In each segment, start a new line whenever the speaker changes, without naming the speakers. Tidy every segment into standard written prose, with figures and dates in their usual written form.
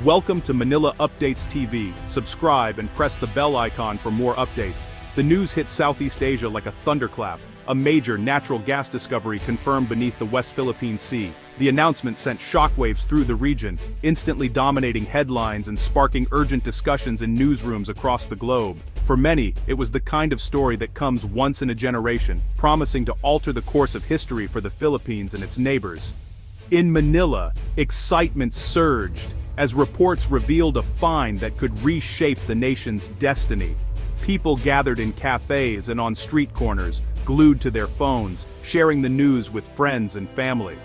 Welcome to Manila Updates TV. Subscribe and press the bell icon for more updates. The news hit Southeast Asia like a thunderclap. A major natural gas discovery confirmed beneath the West Philippine Sea. The announcement sent shockwaves through the region, instantly dominating headlines and sparking urgent discussions in newsrooms across the globe. For many, it was the kind of story that comes once in a generation, promising to alter the course of history for the Philippines and its neighbors. In Manila, excitement surged as reports revealed a find that could reshape the nation's destiny. People gathered in cafes and on street corners, glued to their phones, sharing the news with friends and family.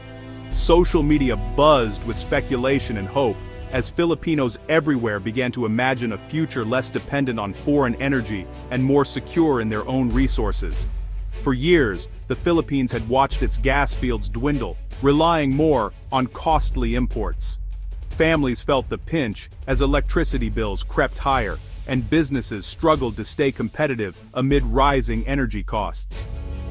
Social media buzzed with speculation and hope, as Filipinos everywhere began to imagine a future less dependent on foreign energy and more secure in their own resources. For years, the Philippines had watched its gas fields dwindle, relying more on costly imports. Families felt the pinch as electricity bills crept higher, and businesses struggled to stay competitive amid rising energy costs.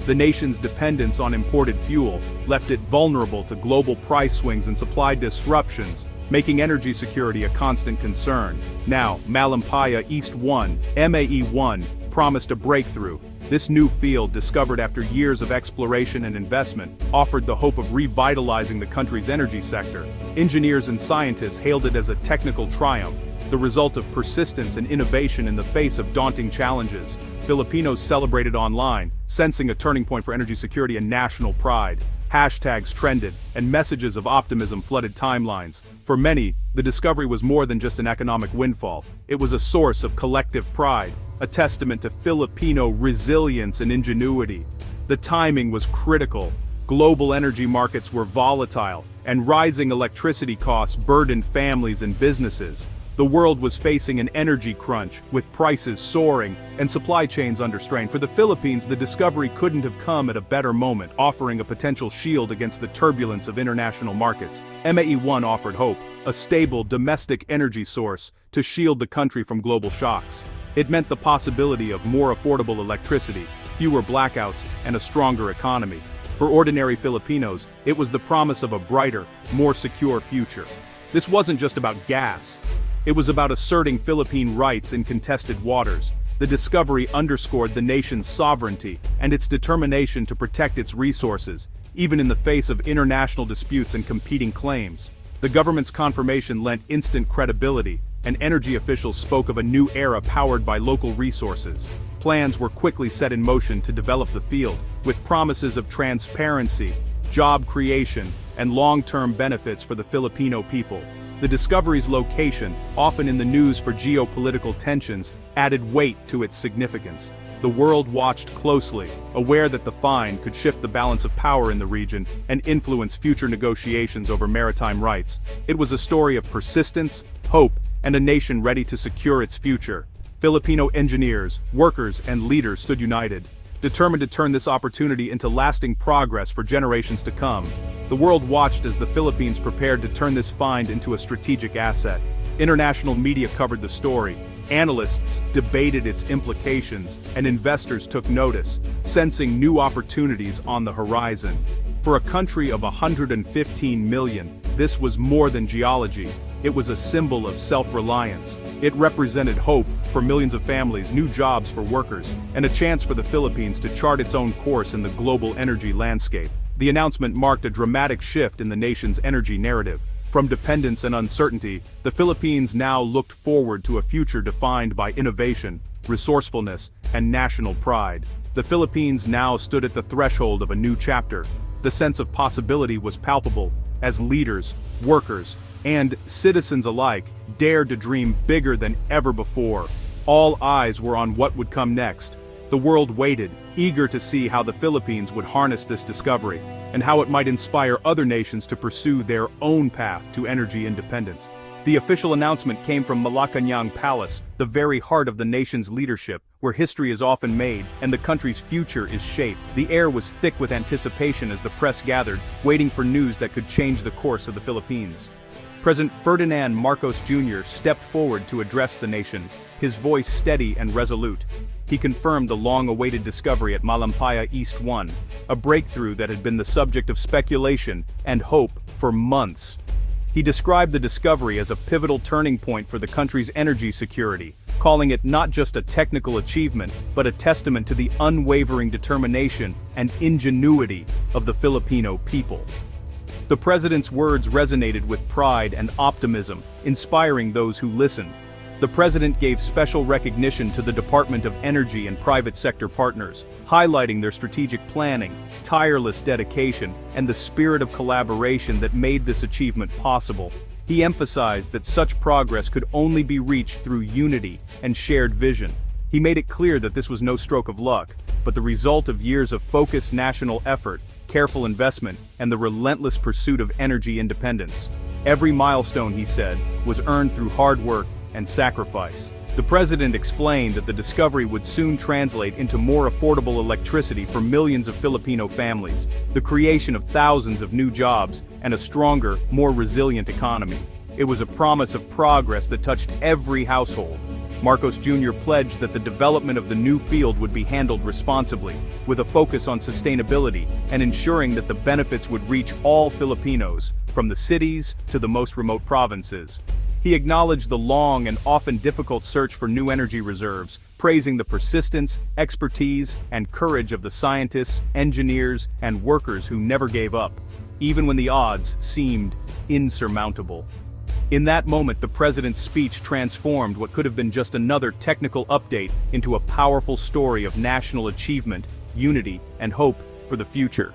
The nation's dependence on imported fuel left it vulnerable to global price swings and supply disruptions, making energy security a constant concern. Now, Malampaya East 1, MAE-1, promised a breakthrough. This new field, discovered after years of exploration and investment, offered the hope of revitalizing the country's energy sector. Engineers and scientists hailed it as a technical triumph, the result of persistence and innovation in the face of daunting challenges. Filipinos celebrated online, sensing a turning point for energy security and national pride. Hashtags trended, and messages of optimism flooded timelines. For many, the discovery was more than just an economic windfall. It was a source of collective pride, a testament to Filipino resilience and ingenuity. The timing was critical. Global energy markets were volatile, and rising electricity costs burdened families and businesses. The world was facing an energy crunch, with prices soaring and supply chains under strain. For the Philippines, the discovery couldn't have come at a better moment, offering a potential shield against the turbulence of international markets. MAE-1 offered hope, a stable domestic energy source to shield the country from global shocks. It meant the possibility of more affordable electricity, fewer blackouts, and a stronger economy. For ordinary Filipinos, it was the promise of a brighter, more secure future. This wasn't just about gas. It was about asserting Philippine rights in contested waters. The discovery underscored the nation's sovereignty and its determination to protect its resources, even in the face of international disputes and competing claims. The government's confirmation lent instant credibility, and energy officials spoke of a new era powered by local resources. Plans were quickly set in motion to develop the field, with promises of transparency, job creation, and long-term benefits for the Filipino people. The discovery's location, often in the news for geopolitical tensions, added weight to its significance. The world watched closely, aware that the find could shift the balance of power in the region and influence future negotiations over maritime rights. It was a story of persistence, hope, and a nation ready to secure its future. Filipino engineers, workers, and leaders stood united, determined to turn this opportunity into lasting progress for generations to come. The world watched as the Philippines prepared to turn this find into a strategic asset. International media covered the story, analysts debated its implications, and investors took notice, sensing new opportunities on the horizon. For a country of 115 million, this was more than geology. It was a symbol of self-reliance. It represented hope for millions of families, new jobs for workers, and a chance for the Philippines to chart its own course in the global energy landscape. The announcement marked a dramatic shift in the nation's energy narrative. From dependence and uncertainty, the Philippines now looked forward to a future defined by innovation, resourcefulness, and national pride. The Philippines now stood at the threshold of a new chapter. The sense of possibility was palpable, as leaders, workers, and citizens alike dared to dream bigger than ever before. All eyes were on what would come next. The world waited, eager to see how the Philippines would harness this discovery, and how it might inspire other nations to pursue their own path to energy independence. The official announcement came from Malacanang Palace, the very heart of the nation's leadership, where history is often made and the country's future is shaped. The air was thick with anticipation as the press gathered, waiting for news that could change the course of the Philippines. President Ferdinand Marcos Jr. stepped forward to address the nation, his voice steady and resolute. He confirmed the long-awaited discovery at Malampaya East 1, a breakthrough that had been the subject of speculation and hope for months. He described the discovery as a pivotal turning point for the country's energy security, calling it not just a technical achievement, but a testament to the unwavering determination and ingenuity of the Filipino people. The president's words resonated with pride and optimism, inspiring those who listened. The president gave special recognition to the Department of Energy and private sector partners, highlighting their strategic planning, tireless dedication, and the spirit of collaboration that made this achievement possible. He emphasized that such progress could only be reached through unity and shared vision. He made it clear that this was no stroke of luck, but the result of years of focused national effort, careful investment, and the relentless pursuit of energy independence. Every milestone, he said, was earned through hard work and sacrifice. The president explained that the discovery would soon translate into more affordable electricity for millions of Filipino families, the creation of thousands of new jobs, and a stronger, more resilient economy. It was a promise of progress that touched every household. Marcos Jr. pledged that the development of the new field would be handled responsibly, with a focus on sustainability and ensuring that the benefits would reach all Filipinos, from the cities to the most remote provinces. He acknowledged the long and often difficult search for new energy reserves, praising the persistence, expertise, and courage of the scientists, engineers, and workers who never gave up, even when the odds seemed insurmountable. In that moment, the president's speech transformed what could have been just another technical update into a powerful story of national achievement, unity, and hope for the future.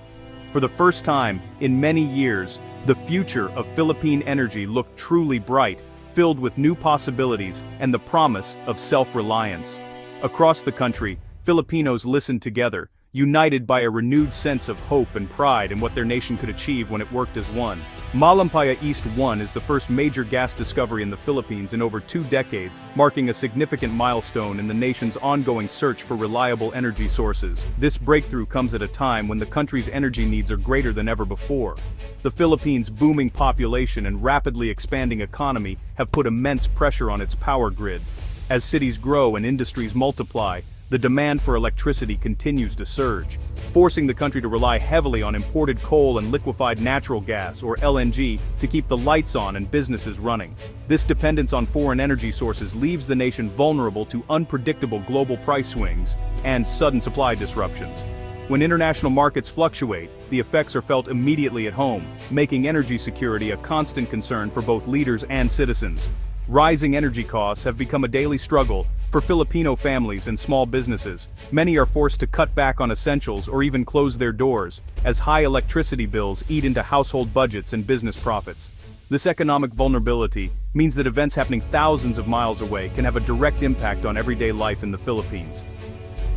For the first time in many years, the future of Philippine energy looked truly bright, filled with new possibilities and the promise of self-reliance. Across the country, Filipinos listened together, united by a renewed sense of hope and pride in what their nation could achieve when it worked as one. Malampaya East 1 is the first major gas discovery in the Philippines in over 2 decades, marking a significant milestone in the nation's ongoing search for reliable energy sources. This breakthrough comes at a time when the country's energy needs are greater than ever before. The Philippines' booming population and rapidly expanding economy have put immense pressure on its power grid. As cities grow and industries multiply, the demand for electricity continues to surge, forcing the country to rely heavily on imported coal and liquefied natural gas, or LNG, to keep the lights on and businesses running. This dependence on foreign energy sources leaves the nation vulnerable to unpredictable global price swings and sudden supply disruptions. When international markets fluctuate, the effects are felt immediately at home, making energy security a constant concern for both leaders and citizens. Rising energy costs have become a daily struggle for Filipino families and small businesses. Many are forced to cut back on essentials or even close their doors, as high electricity bills eat into household budgets and business profits. This economic vulnerability means that events happening thousands of miles away can have a direct impact on everyday life in the Philippines.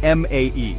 MAE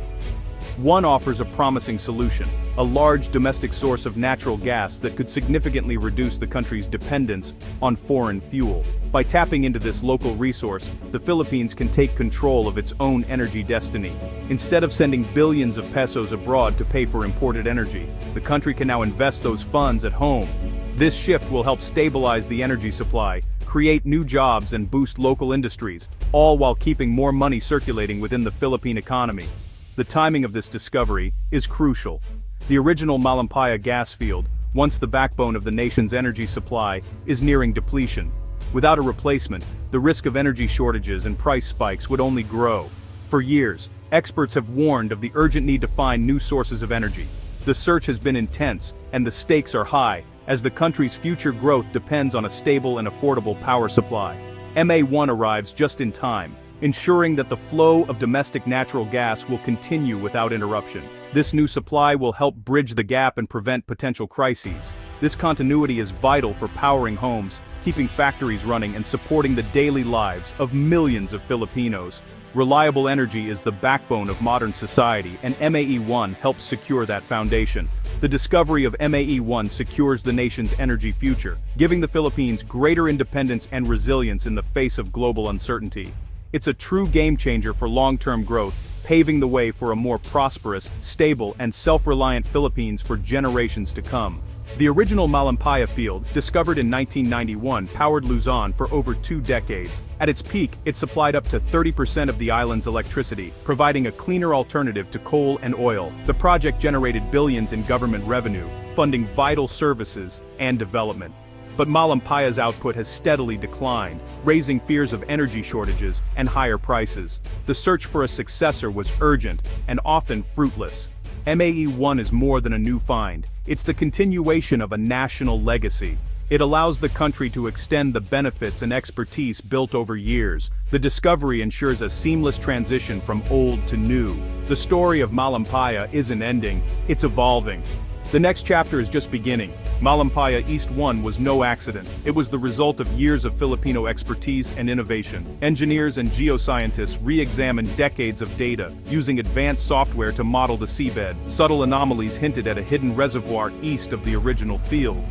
1 offers a promising solution, a large domestic source of natural gas that could significantly reduce the country's dependence on foreign fuel. By tapping into this local resource, the Philippines can take control of its own energy destiny. Instead of sending billions of pesos abroad to pay for imported energy, the country can now invest those funds at home. This shift will help stabilize the energy supply, create new jobs and boost local industries, all while keeping more money circulating within the Philippine economy. The timing of this discovery is crucial. The original Malampaya gas field, once the backbone of the nation's energy supply, is nearing depletion. Without a replacement, the risk of energy shortages and price spikes would only grow. For years, experts have warned of the urgent need to find new sources of energy. The search has been intense, and the stakes are high, as the country's future growth depends on a stable and affordable power supply. MA1 arrives just in time, ensuring that the flow of domestic natural gas will continue without interruption. This new supply will help bridge the gap and prevent potential crises. This continuity is vital for powering homes, keeping factories running, and supporting the daily lives of millions of Filipinos. Reliable energy is the backbone of modern society, and MAE1 helps secure that foundation. The discovery of MAE1 secures the nation's energy future, giving the Philippines greater independence and resilience in the face of global uncertainty. It's a true game-changer for long-term growth, paving the way for a more prosperous, stable, and self-reliant Philippines for generations to come. The original Malampaya field, discovered in 1991, powered Luzon for over 2 decades. At its peak, it supplied up to 30% of the island's electricity, providing a cleaner alternative to coal and oil. The project generated billions in government revenue, funding vital services and development. But Malampaya's output has steadily declined, raising fears of energy shortages and higher prices. The search for a successor was urgent and often fruitless. MAE-1 is more than a new find. It's the continuation of a national legacy. It allows the country to extend the benefits and expertise built over years. The discovery ensures a seamless transition from old to new. The story of Malampaya isn't ending, it's evolving. The next chapter is just beginning. Malampaya East 1 was no accident. It was the result of years of Filipino expertise and innovation. Engineers and geoscientists re-examined decades of data, using advanced software to model the seabed. Subtle anomalies hinted at a hidden reservoir east of the original field.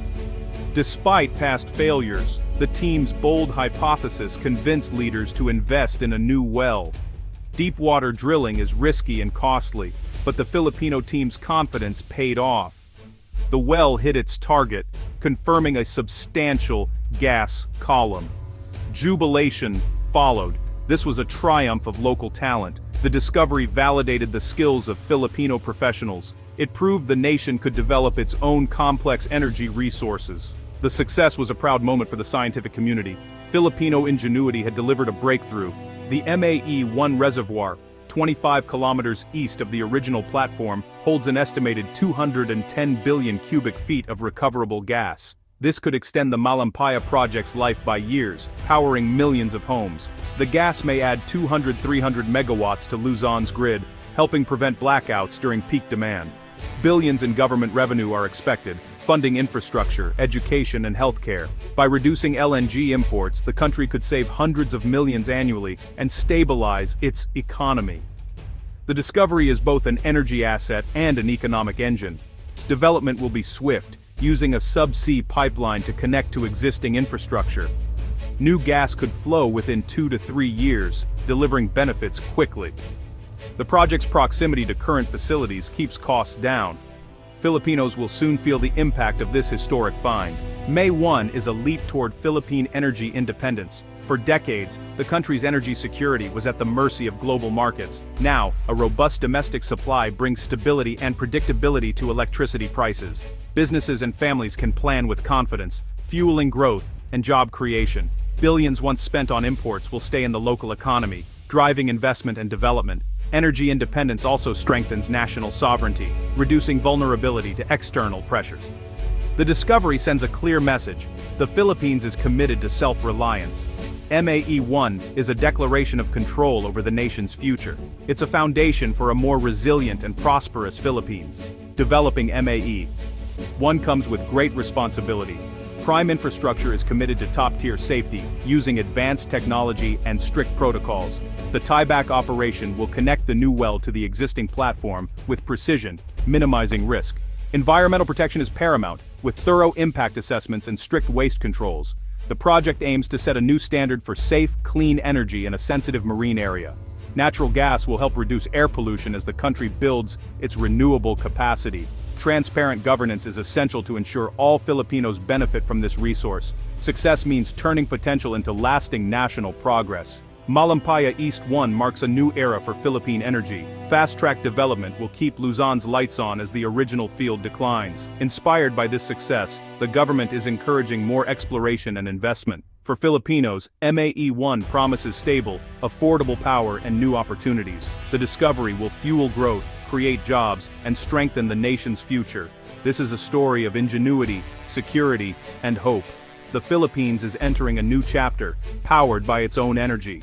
Despite past failures, the team's bold hypothesis convinced leaders to invest in a new well. Deepwater drilling is risky and costly, but the Filipino team's confidence paid off. The well hit its target, confirming a substantial gas column. Jubilation followed. This was a triumph of local talent. The discovery validated the skills of Filipino professionals. It proved the nation could develop its own complex energy resources. The success was a proud moment for the scientific community. Filipino ingenuity had delivered a breakthrough. The MAE-1 reservoir, 25 kilometers east of the original platform, holds an estimated 210 billion cubic feet of recoverable gas. This could extend the Malampaya project's life by years, powering millions of homes. The gas may add 200-300 megawatts to Luzon's grid, helping prevent blackouts during peak demand. Billions in government revenue are expected, funding infrastructure, education and healthcare. By reducing LNG imports, the country could save hundreds of millions annually and stabilize its economy. The discovery is both an energy asset and an economic engine. Development will be swift, using a subsea pipeline to connect to existing infrastructure. New gas could flow within 2 to 3 years, delivering benefits quickly. The project's proximity to current facilities keeps costs down. Filipinos will soon feel the impact of this historic find. MAE-1 is a leap toward Philippine energy independence. For decades, the country's energy security was at the mercy of global markets. Now, a robust domestic supply brings stability and predictability to electricity prices. Businesses and families can plan with confidence, fueling growth and job creation. Billions once spent on imports will stay in the local economy, driving investment and development. Energy independence also strengthens national sovereignty, reducing vulnerability to external pressures. The discovery sends a clear message: the Philippines is committed to self-reliance. MAE-1 is a declaration of control over the nation's future. It's a foundation for a more resilient and prosperous Philippines. Developing MAE-1 comes with great responsibility. Prime Infrastructure is committed to top-tier safety, using advanced technology and strict protocols. The tieback operation will connect the new well to the existing platform with precision, minimizing risk. Environmental protection is paramount, with thorough impact assessments and strict waste controls. The project aims to set a new standard for safe, clean energy in a sensitive marine area. Natural gas will help reduce air pollution as the country builds its renewable capacity. Transparent governance is essential to ensure all Filipinos benefit from this resource. Success means turning potential into lasting national progress. Malampaya East 1 marks a new era for Philippine energy. Fast-track development will keep Luzon's lights on as the original field declines. Inspired by this success, the government is encouraging more exploration and investment. For Filipinos, MAE-1 promises stable, affordable power and new opportunities. The discovery will fuel growth, create jobs, and strengthen the nation's future. This is a story of ingenuity, security, and hope. The Philippines is entering a new chapter, powered by its own energy.